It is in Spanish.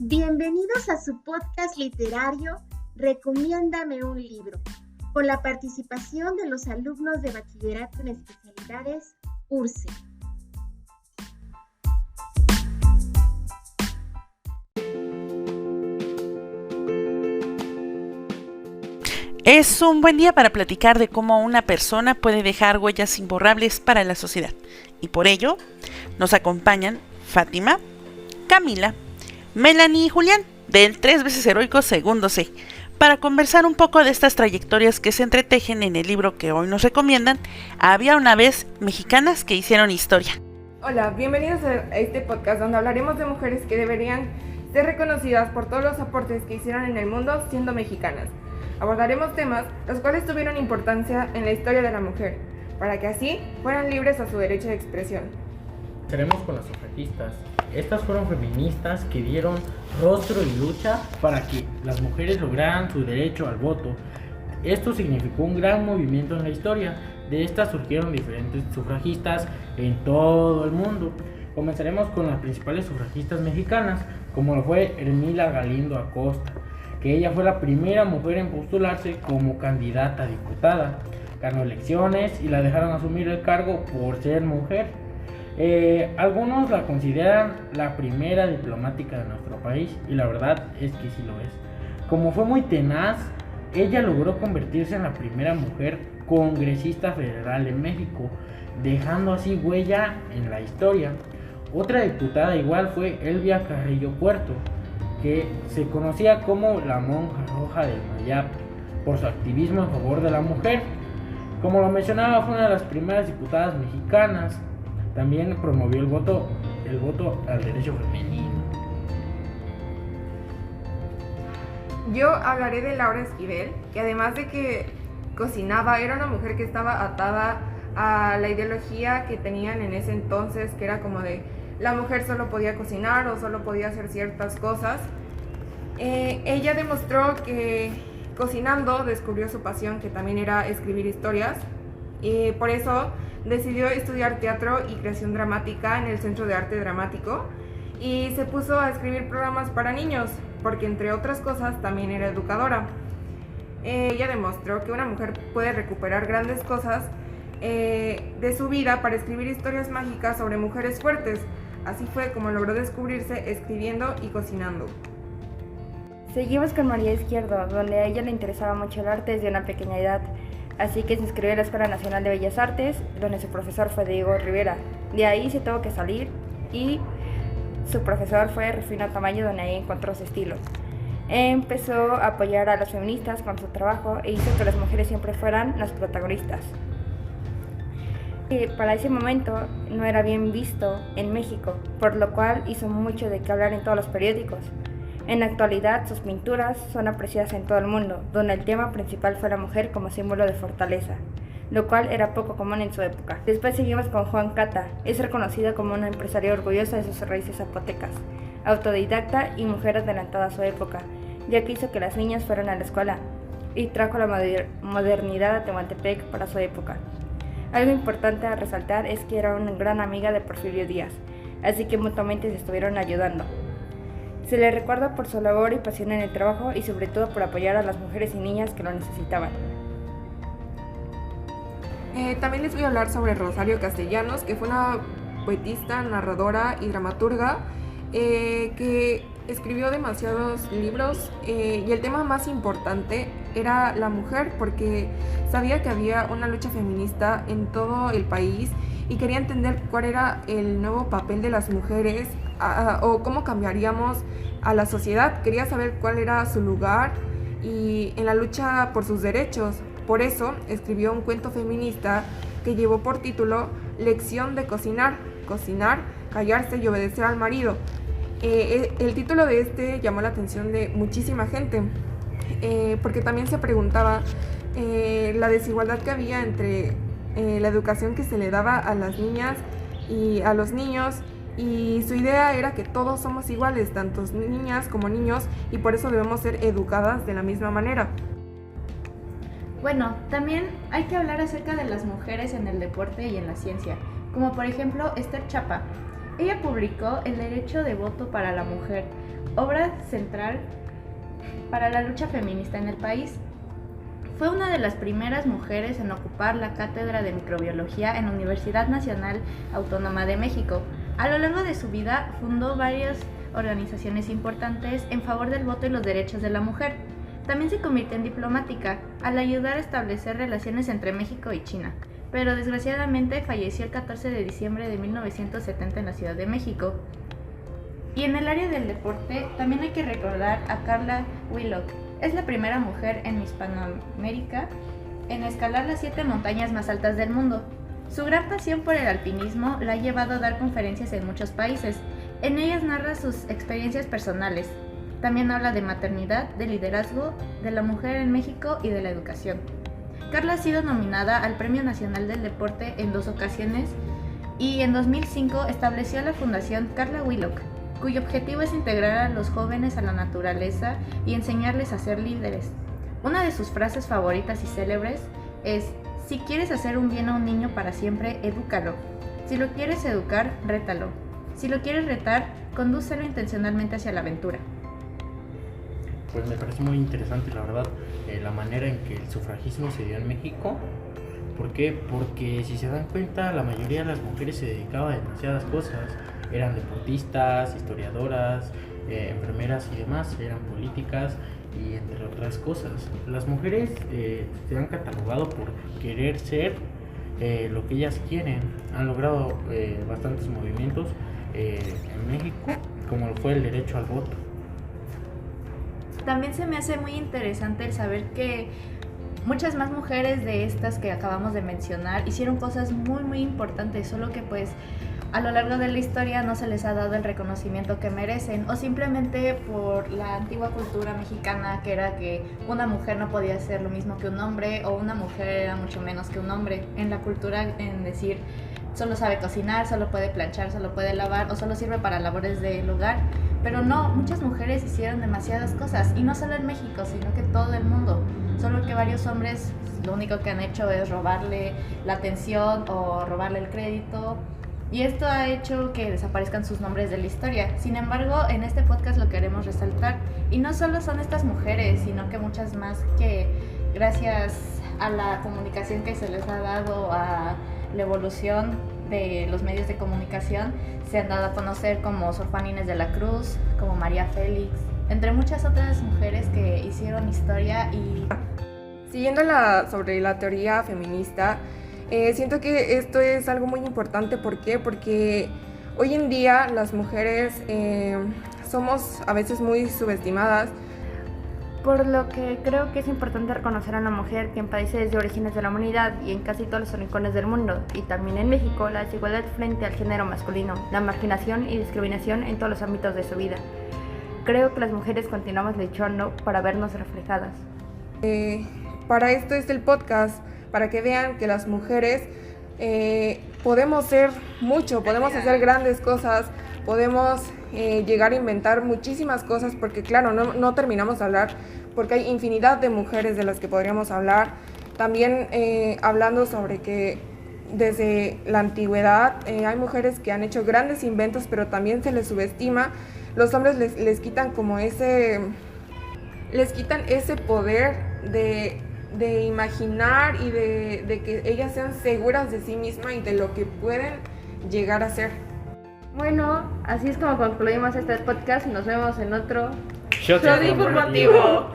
Bienvenidos a su podcast literario Recomiéndame un libro, con la participación de los alumnos de Bachillerato en Especialidades URCE. Es un buen día para platicar de cómo una persona puede dejar huellas imborrables para la sociedad. Y por ello, nos acompañan Fátima, Camila, Melanie y Julián, del 3 veces heroico segundo C, para conversar un poco de estas trayectorias que se entretejen en el libro que hoy nos recomiendan, Había una vez mexicanas que hicieron historia. Hola, bienvenidos a este podcast donde hablaremos de mujeres que deberían ser reconocidas por todos los aportes que hicieron en el mundo siendo mexicanas. Abordaremos temas los cuales tuvieron importancia en la historia de la mujer, para que así fueran libres a su derecho de expresión. Estaremos con las sufragistas. Estas fueron feministas que dieron rostro y lucha para que las mujeres lograran su derecho al voto. Esto significó un gran movimiento en la historia. De estas surgieron diferentes sufragistas en todo el mundo. Comenzaremos con las principales sufragistas mexicanas, como lo fue Ermila Galindo Acosta, que ella fue la primera mujer en postularse como candidata a diputada. Ganó elecciones y la dejaron asumir el cargo por ser mujer. Algunos la consideran la primera diplomática de nuestro país, y la verdad es que sí lo es. Como fue muy tenaz, ella logró convertirse en la primera mujer congresista federal en México, dejando así huella en la historia. Otra diputada igual fue Elvia Carrillo Puerto, que se conocía como la monja roja del Mayap por su activismo en favor de la mujer. Como lo mencionaba, fue una de las primeras diputadas mexicanas. También promovió el voto al derecho femenino. Yo hablaré de Laura Esquivel, que además de que cocinaba, era una mujer que estaba atada a la ideología que tenían en ese entonces, que era como de la mujer solo podía cocinar o solo podía hacer ciertas cosas. Ella demostró que cocinando descubrió su pasión, que también era escribir historias, y por eso decidió estudiar teatro y creación dramática en el Centro de Arte Dramático y se puso a escribir programas para niños, porque entre otras cosas también era educadora. Ella demostró que una mujer puede recuperar grandes cosas de su vida para escribir historias mágicas sobre mujeres fuertes. Así fue como logró descubrirse escribiendo y cocinando. Seguimos con María Izquierdo, donde a ella le interesaba mucho el arte desde una pequeña edad. Así que se inscribió a la Escuela Nacional de Bellas Artes, donde su profesor fue Diego Rivera. De ahí se tuvo que salir y su profesor fue Rufino Tamayo, donde ahí encontró su estilo. Empezó a apoyar a las feministas con su trabajo e hizo que las mujeres siempre fueran las protagonistas. Y para ese momento no era bien visto en México, por lo cual hizo mucho de qué hablar en todos los periódicos. En la actualidad, sus pinturas son apreciadas en todo el mundo, donde el tema principal fue la mujer como símbolo de fortaleza, lo cual era poco común en su época. Después seguimos con Juan Cata. Es reconocido como una empresaria orgullosa de sus raíces zapotecas, autodidacta y mujer adelantada a su época, ya que hizo que las niñas fueran a la escuela y trajo la modernidad a Tehuantepec para su época. Algo importante a resaltar es que era una gran amiga de Porfirio Díaz, así que mutuamente se estuvieron ayudando. Se le recuerda por su labor y pasión en el trabajo y sobre todo por apoyar a las mujeres y niñas que lo necesitaban. También les voy a hablar sobre Rosario Castellanos, que fue una poetista, narradora y dramaturga que escribió demasiados libros y el tema más importante era la mujer, porque sabía que había una lucha feminista en todo el país y quería entender cuál era el nuevo papel de las mujeres o cómo cambiaríamos a la sociedad. Quería saber cuál era su lugar y en la lucha por sus derechos. Por eso escribió un cuento feminista que llevó por título Lección de cocinar, cocinar, callarse y obedecer al marido. El título de este llamó la atención de muchísima gente, porque también se preguntaba la desigualdad que había entre la educación que se le daba a las niñas y a los niños, y su idea era que todos somos iguales, tanto niñas como niños, y por eso debemos ser educadas de la misma manera. Bueno, también hay que hablar acerca de las mujeres en el deporte y en la ciencia, como por ejemplo Esther Chapa. Ella publicó El derecho de voto para la mujer, obra central para la lucha feminista en el país. Fue una de las primeras mujeres en ocupar la cátedra de microbiología en la Universidad Nacional Autónoma de México. A lo largo de su vida fundó varias organizaciones importantes en favor del voto y los derechos de la mujer. También se convirtió en diplomática al ayudar a establecer relaciones entre México y China, pero desgraciadamente falleció el 14 de diciembre de 1970 en la Ciudad de México. Y en el área del deporte también hay que recordar a Carla Willock. Es la primera mujer en Hispanoamérica en escalar las 7 montañas más altas del mundo. Su gran pasión por el alpinismo la ha llevado a dar conferencias en muchos países. En ellas narra sus experiencias personales. También habla de maternidad, de liderazgo, de la mujer en México y de la educación. Carla ha sido nominada al Premio Nacional del Deporte en 2 ocasiones y en 2005 estableció la Fundación Carla Willock, cuyo objetivo es integrar a los jóvenes a la naturaleza y enseñarles a ser líderes. Una de sus frases favoritas y célebres es: si quieres hacer un bien a un niño para siempre, edúcalo. Si lo quieres educar, rétalo. Si lo quieres retar, condúcelo intencionalmente hacia la aventura. Pues me parece muy interesante, la verdad, la manera en que el sufragismo se dio en México. ¿Por qué? Porque si se dan cuenta, la mayoría de las mujeres se dedicaban a demasiadas cosas. Eran deportistas, historiadoras, enfermeras y demás, eran políticas y entre otras cosas. Las mujeres se han catalogado por querer ser lo que ellas quieren. Han logrado bastantes movimientos en México, como fue el derecho al voto. También se me hace muy interesante el saber que muchas más mujeres de estas que acabamos de mencionar hicieron cosas muy importantes, solo que pues a lo largo de la historia no se les ha dado el reconocimiento que merecen, o simplemente por la antigua cultura mexicana, que era que una mujer no podía hacer lo mismo que un hombre, o una mujer era mucho menos que un hombre. En la cultura, en decir, solo sabe cocinar, solo puede planchar, solo puede lavar, o solo sirve para labores del hogar. Pero no, muchas mujeres hicieron demasiadas cosas, y no solo en México, sino que todo el mundo. Solo que varios hombres lo único que han hecho es robarle la atención o robarle el crédito, y esto ha hecho que desaparezcan sus nombres de la historia. Sin embargo, en este podcast lo queremos resaltar, y no solo son estas mujeres, sino que muchas más que gracias a la comunicación que se les ha dado, a la evolución de los medios de comunicación, se han dado a conocer, como Sor Juana Inés de la Cruz, como María Félix, entre muchas otras mujeres que hicieron historia. Y siguiendo sobre la teoría feminista, siento que esto es algo muy importante. ¿Por qué? Porque hoy en día las mujeres somos a veces muy subestimadas. Por lo que creo que es importante reconocer a una mujer que en países desde orígenes de la humanidad y en casi todos los rincones del mundo, y también en México, la desigualdad frente al género masculino, la marginación y discriminación en todos los ámbitos de su vida. Creo que las mujeres continuamos luchando para vernos reflejadas. Para esto es el podcast, para que vean que las mujeres podemos ser mucho, podemos hacer grandes cosas, podemos llegar a inventar muchísimas cosas, porque claro, no terminamos de hablar, porque hay infinidad de mujeres de las que podríamos hablar. También hablando sobre que desde la antigüedad hay mujeres que han hecho grandes inventos, pero también se les subestima. Los hombres les quitan como ese poder de imaginar y de que ellas sean seguras de sí mismas y de lo que pueden llegar a ser. Bueno, así es como concluimos este podcast. Nos vemos en otro Shot informativo.